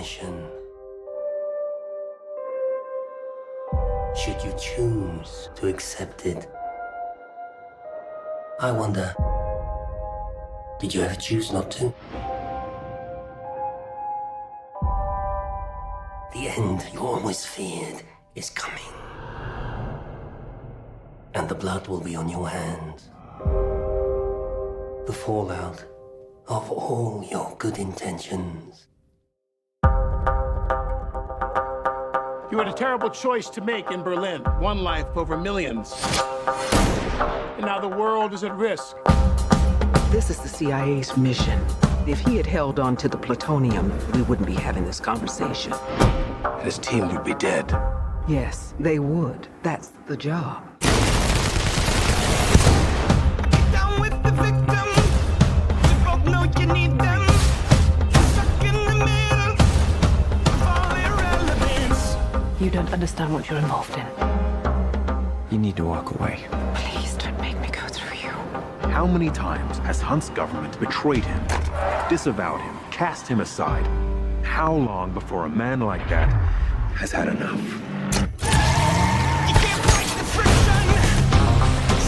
mission. Should you choose to accept it? I wonder, did you ever choose not to? The end you always feared is coming. And the blood will be on your hands. The fallout of all your good intentions. You had a terrible choice to make in Berlin. One life over millions. And now the world is at risk. This is the CIA's mission. If he had held on to the plutonium, we wouldn't be having this conversation. His team would be dead. Yes, they would. That's the job. Down with the victim. You both know you need them. Stuck in the middle of all irrelevance. You don't understand what you're involved in. You need to walk away. Please don't make me go through you. How many times has Hunt's government betrayed him, disavowed him, cast him aside? How long before a man like that has had enough? You can't fight the friction.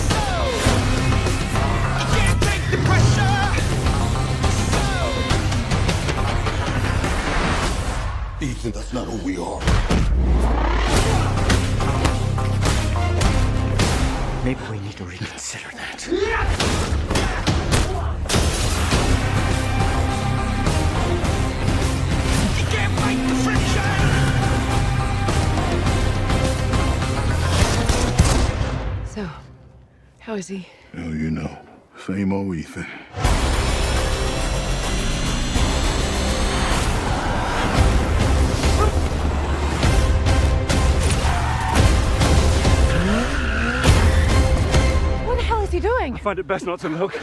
So you can't take the pressure. So Ethan, that's not who we are. Maybe we need to reconsider that. you can't fight the friction. So, how is he? Hell, you know. Same old Ethan. What the hell is he doing? I find it best not to look.